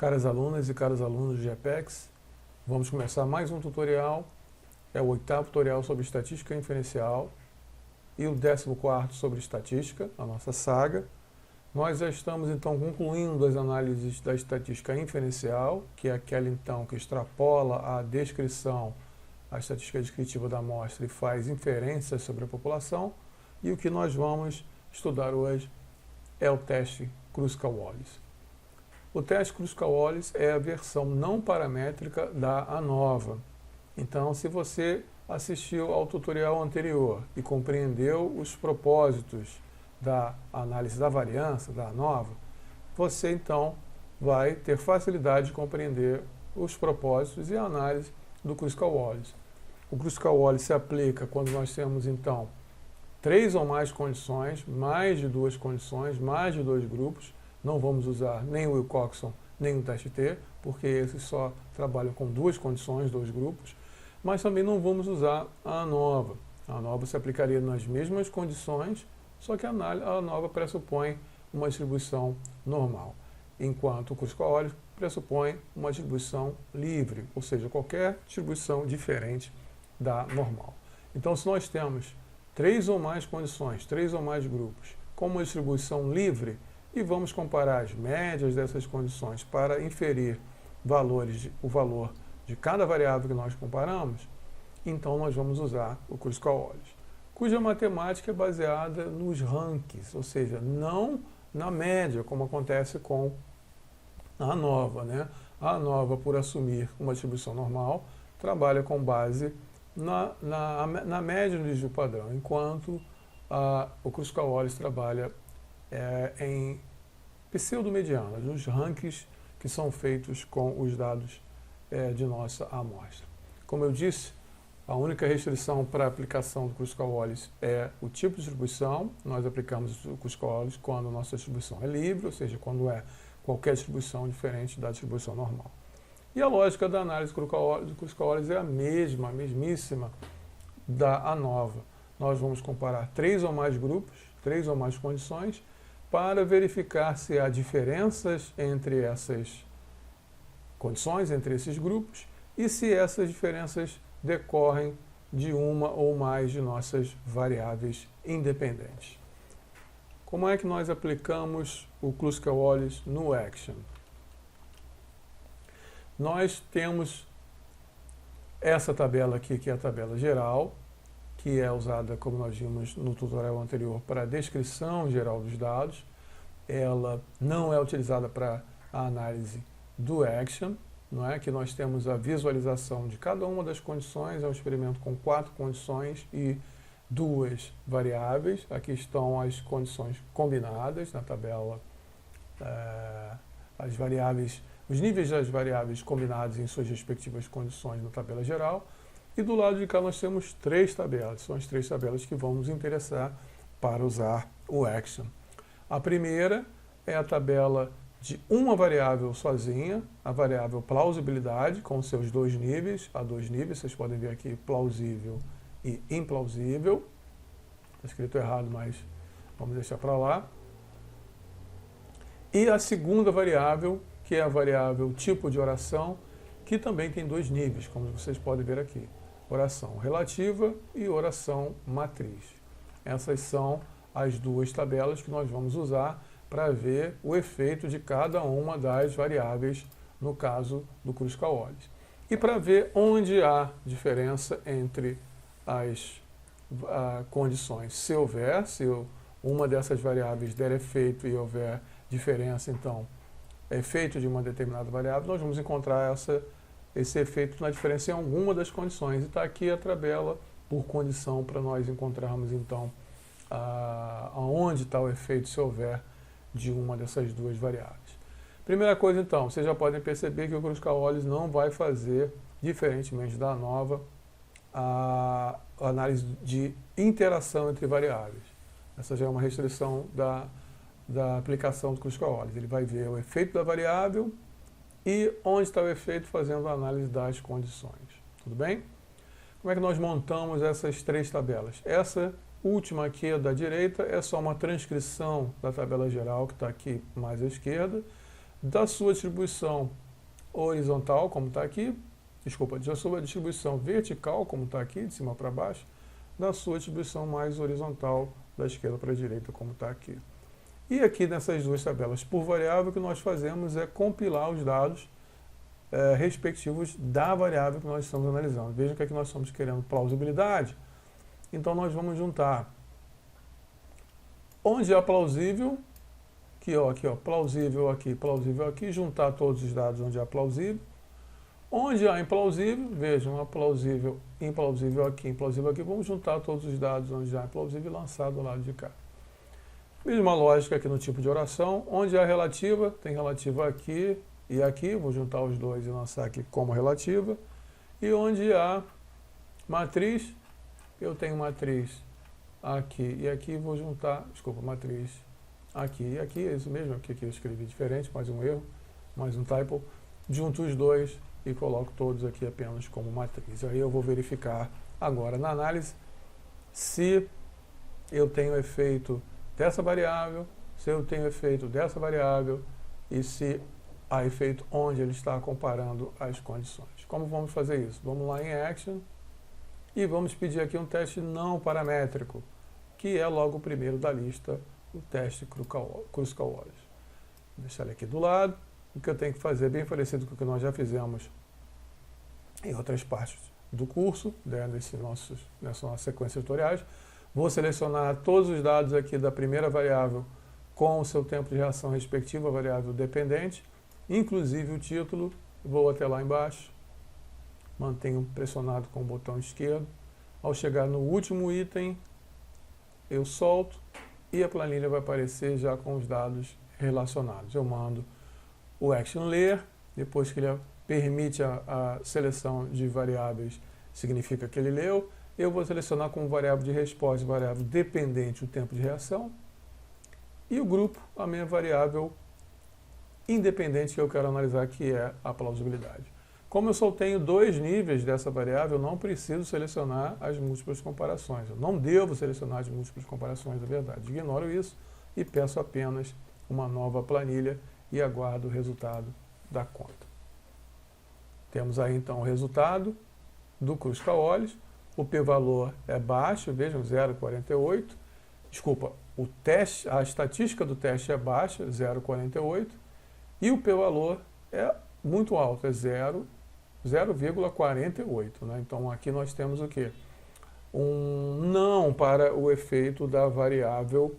Caras alunas e caros alunos de GEPEX, vamos começar mais um tutorial. É o 8º tutorial sobre estatística inferencial e o 14º sobre estatística, a nossa saga. Nós já estamos então concluindo as análises da estatística inferencial, que é aquela então que extrapola a descrição, a estatística descritiva da amostra e faz inferências sobre a população. E o que nós vamos estudar hoje é o teste Kruskal-Wallis. O teste Kruskal-Wallis é a versão não paramétrica da ANOVA. Então, se você assistiu ao tutorial anterior e compreendeu os propósitos da análise da variância, da ANOVA, você então vai ter facilidade de compreender os propósitos e a análise do Kruskal-Wallis. O Kruskal-Wallis se aplica quando nós temos então 3 ou mais condições, mais de 2 condições, mais de 2 grupos. Não vamos usar nem o Wilcoxon, nem o teste T, porque esses só trabalham com 2 condições, 2 grupos. Mas também não vamos usar a ANOVA. A ANOVA se aplicaria nas mesmas condições, só que a ANOVA pressupõe uma distribuição normal, enquanto o Kruskal-Wallis pressupõe uma distribuição livre, ou seja, qualquer distribuição diferente da normal. Então, se nós temos 3 ou mais condições, 3 ou mais grupos, com uma distribuição livre, e vamos comparar as médias dessas condições para inferir o valor de cada variável que nós comparamos, então nós vamos usar o Kruskal-Wallis, cuja matemática é baseada nos rankings, ou seja, não na média, como acontece com a ANOVA, né? A ANOVA, por assumir uma distribuição normal, trabalha com base na média do desvio padrão, enquanto o Kruskal-Wallis trabalha em pseudo-medianas, nos rankings que são feitos com os dados de nossa amostra. Como eu disse, a única restrição para a aplicação do Kruskal-Wallis é o tipo de distribuição. Nós aplicamos o Kruskal-Wallis quando a nossa distribuição é livre, ou seja, quando é qualquer distribuição diferente da distribuição normal. E a lógica da análise do Kruskal-Wallis é a mesmíssima da ANOVA. Nós vamos comparar 3 ou mais grupos, 3 ou mais condições, para verificar se há diferenças entre essas condições, entre esses grupos, e se essas diferenças decorrem de uma ou mais de nossas variáveis independentes. Como é que nós aplicamos o Kruskal-Wallis no Action? Nós temos essa tabela aqui, que é a tabela geral, que é usada, como nós vimos no tutorial anterior, para a descrição geral dos dados. Ela não é utilizada para a análise do Action, não é? Que nós temos a visualização de cada uma das condições. É um experimento com 4 condições e 2 variáveis. Aqui estão as condições combinadas na tabela, as variáveis, os níveis das variáveis combinados em suas respectivas condições na tabela geral. E do lado de cá nós temos 3 tabelas. São as 3 tabelas que vão nos interessar para usar o Action. A primeira é a tabela de uma variável sozinha, a variável plausibilidade, com seus 2 níveis. Há 2 níveis, vocês podem ver aqui, plausível e implausível. Está escrito errado, mas vamos deixar para lá. E a segunda variável, que é a variável tipo de oração, que também tem 2 níveis, como vocês podem ver aqui. Oração relativa e oração matriz. Essas são as 2 tabelas que nós vamos usar para ver o efeito de cada uma das variáveis, no caso do Kruskal-Wallis. E para ver onde há diferença entre as condições. Se houver, se uma dessas variáveis der efeito e houver diferença, então, efeito de uma determinada variável, nós vamos encontrar esse efeito na diferença em alguma das condições. E está aqui a tabela por condição para nós encontrarmos, então, aonde está o efeito se houver de uma dessas 2 variáveis. Primeira coisa, então, vocês já podem perceber que o Kruskal-Wallis não vai fazer, diferentemente da ANOVA, a análise de interação entre variáveis. Essa já é uma restrição da aplicação do Kruskal-Wallis. Ele vai ver o efeito da variável e onde está o efeito fazendo a análise das condições. Tudo bem? Como é que nós montamos essas 3 tabelas? Essa última aqui da direita é só uma transcrição da tabela geral, que está aqui mais à esquerda. da sua distribuição horizontal, como está aqui, da sua distribuição vertical, como está aqui, de cima para baixo, da sua distribuição mais horizontal, da esquerda para a direita, como está aqui. E aqui nessas duas tabelas por variável, o que nós fazemos é compilar os dados respectivos da variável que nós estamos analisando. Vejam que aqui nós estamos querendo plausibilidade, então nós vamos juntar onde é plausível, aqui, plausível aqui, juntar todos os dados onde há plausível. Onde há implausível, vejam, plausível, implausível aqui, vamos juntar todos os dados onde há implausível e lançar do lado de cá. Mesma lógica aqui no tipo de oração, onde há relativa, tem relativa aqui e aqui, vou juntar os dois e lançar aqui como relativa. E onde há matriz, eu tenho matriz aqui e aqui, vou juntar, matriz aqui e aqui, é isso mesmo, aqui eu escrevi diferente, mais um erro, mais um typo, junto os dois e coloco todos aqui apenas como matriz. Aí eu vou verificar agora na análise se eu tenho efeito dessa variável, se eu tenho efeito dessa variável e se há efeito onde ele está comparando as condições. Como vamos fazer isso? Vamos lá em Action e vamos pedir aqui um teste não paramétrico, que é logo o primeiro da lista, o teste Kruskal-Wallis. Vou deixar ele aqui do lado. O que eu tenho que fazer é bem parecido com o que nós já fizemos em outras partes do curso, nessa nossa sequência de tutoriais. Vou selecionar todos os dados aqui da primeira variável com o seu tempo de reação respectivo, a variável dependente, inclusive o título. Vou até lá embaixo, mantenho pressionado com o botão esquerdo. Ao chegar no último item, eu solto e a planilha vai aparecer já com os dados relacionados. Eu mando o Action ler, depois que ele permite a seleção de variáveis, significa que ele leu. Eu vou selecionar como variável de resposta, variável dependente, o tempo de reação. E o grupo, a minha variável independente que eu quero analisar, que é a plausibilidade. Como eu só tenho dois níveis dessa variável, eu não preciso selecionar as múltiplas comparações. Eu não devo selecionar as múltiplas comparações, na verdade. Ignoro isso e peço apenas uma nova planilha e aguardo o resultado da conta. Temos aí então o resultado do Kruskal-Wallis. O p-valor é baixo, vejam, 0,48. Desculpa, a estatística do teste é baixa, 0,48. E o p-valor é muito alto, é 0,48. Né? Então aqui nós temos o quê? Um não para o efeito da variável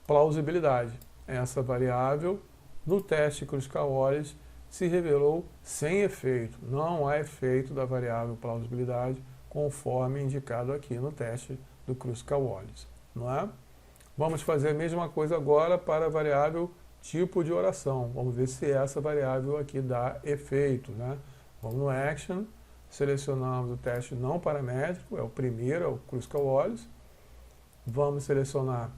plausibilidade. Essa variável no teste Kruskal-Wallis se revelou sem efeito. Não há efeito da variável plausibilidade conforme indicado aqui no teste do Kruskal-Wallis. Não é? Vamos fazer a mesma coisa agora para a variável tipo de oração. Vamos ver se essa variável aqui dá efeito. Né? Vamos no Action, selecionamos o teste não paramétrico, é o primeiro, é o Kruskal-Wallis. Vamos selecionar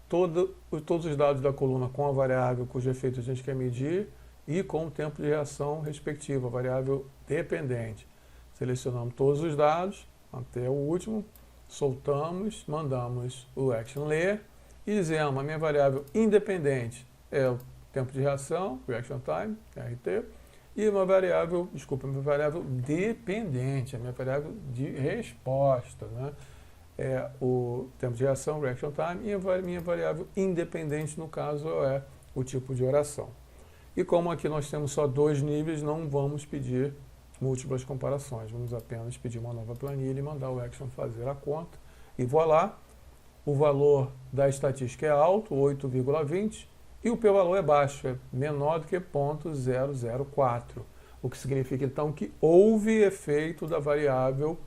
todos os dados da coluna com a variável cujo efeito a gente quer medir e com o tempo de reação respectivo, a variável dependente. Selecionamos todos os dados até o último, soltamos, mandamos o Action ler e dizemos a minha variável independente é o tempo de reação, Reaction Time, RT, e uma variável, minha variável dependente, a minha variável de resposta, né? É o tempo de reação, Reaction Time, e a minha variável independente, no caso, é o tipo de oração. E como aqui nós temos só dois níveis, não vamos pedir múltiplas comparações, vamos apenas pedir uma nova planilha e mandar o Action fazer a conta. E voilá, o valor da estatística é alto, 8,20, e o p-valor é baixo, é menor do que 0,004, o que significa então que houve efeito da variável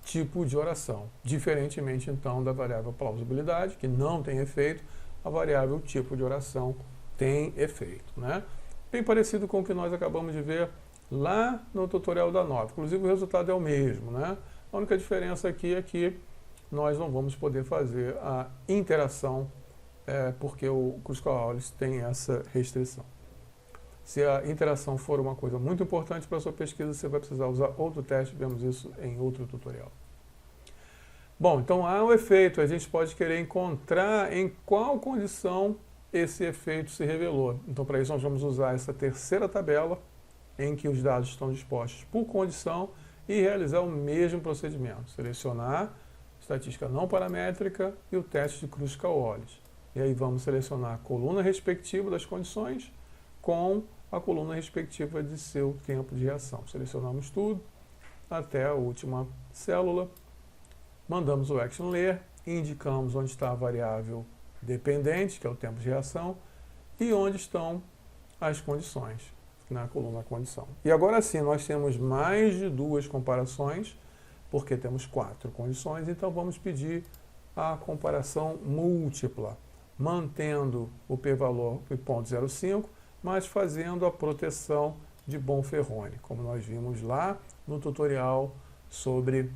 tipo de oração. Diferentemente, então, da variável plausibilidade, que não tem efeito, a variável tipo de oração tem efeito. Né? Bem parecido com o que nós acabamos de ver lá no tutorial da 9. Inclusive, o resultado é o mesmo. Né? A única diferença aqui é que nós não vamos poder fazer a interação, porque o Kruskal-Wallis tem essa restrição. Se a interação for uma coisa muito importante para a sua pesquisa, você vai precisar usar outro teste, vemos isso em outro tutorial. Bom, então há um efeito, a gente pode querer encontrar em qual condição esse efeito se revelou. Então, para isso, nós vamos usar essa terceira tabela, em que os dados estão dispostos por condição, e realizar o mesmo procedimento. Selecionar estatística não paramétrica e o teste de Kruskal-Wallis. E aí vamos selecionar a coluna respectiva das condições com a coluna respectiva de seu tempo de reação. Selecionamos tudo até a última célula, mandamos o action layer, indicamos onde está a variável dependente, que é o tempo de reação, e onde estão as condições, na coluna condição. E agora sim, nós temos mais de 2 comparações, porque temos 4 condições, então vamos pedir a comparação múltipla, mantendo o p-valor em 0,05, mas fazendo a proteção de Bonferroni, como nós vimos lá no tutorial sobre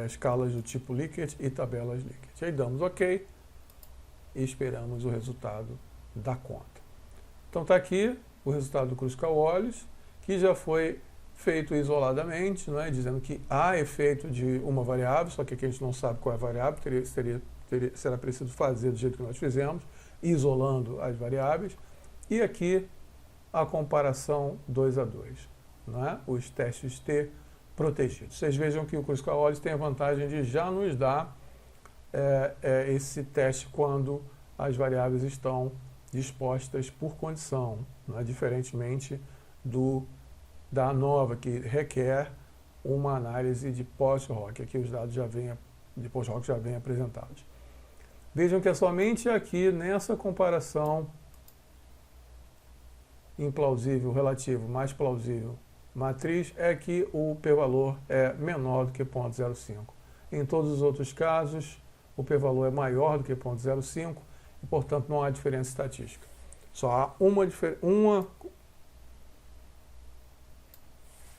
escalas do tipo Likert e tabelas Likert. Aí damos OK e esperamos o resultado da conta. Então está aqui o resultado do Kruskal-Wallis, que já foi feito isoladamente, não é? Dizendo que há efeito de uma variável, só que aqui a gente não sabe qual é a variável, será preciso fazer do jeito que nós fizemos, isolando as variáveis. E aqui a comparação 2 a 2, não é? Os testes T protegidos. Vocês vejam que o Kruskal-Wallis tem a vantagem de já nos dar esse teste quando as variáveis estão dispostas por condição, não é? Diferentemente da ANOVA, que requer uma análise de post-hoc. Aqui os dados de post-hoc já vêm apresentados. Vejam que é somente aqui nessa comparação implausível relativo mais plausível matriz é que o p-valor é menor do que 0,05. Em todos os outros casos, o p-valor é maior do que 0,05 e, portanto, não há diferença estatística. Só há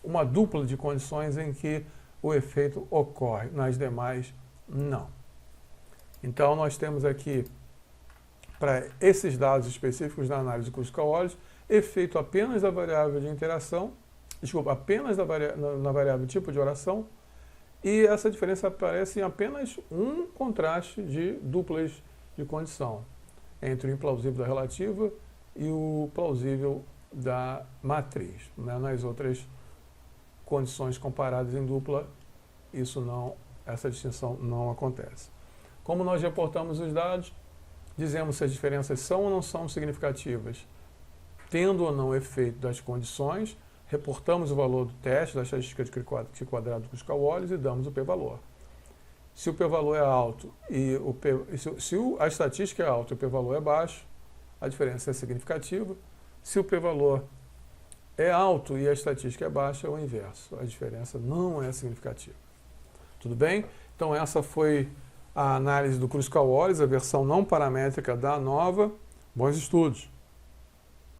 uma dupla de condições em que o efeito ocorre, nas demais, não. Então, nós temos aqui, para esses dados específicos da análise de Kruskal-Wallis, efeito apenas da variável de interação, apenas na variável tipo de oração, e essa diferença aparece em apenas um contraste de duplas de condição, entre o implausível da relativa e o plausível da matriz, né? Nas outras condições comparadas em dupla, essa distinção não acontece. Como nós reportamos os dados, dizemos se as diferenças são ou não são significativas, tendo ou não efeito das condições, reportamos o valor do teste da estatística de quadrado do Kruskal-Wallis e damos o p-valor. Se o p-valor é alto e a estatística é alta e o p-valor é baixo, a diferença é significativa. Se o p-valor é alto e a estatística é baixa, é o inverso. A diferença não é significativa. Tudo bem? Então essa foi a análise do Kruskal-Wallis, a versão não paramétrica da ANOVA. Bons estudos!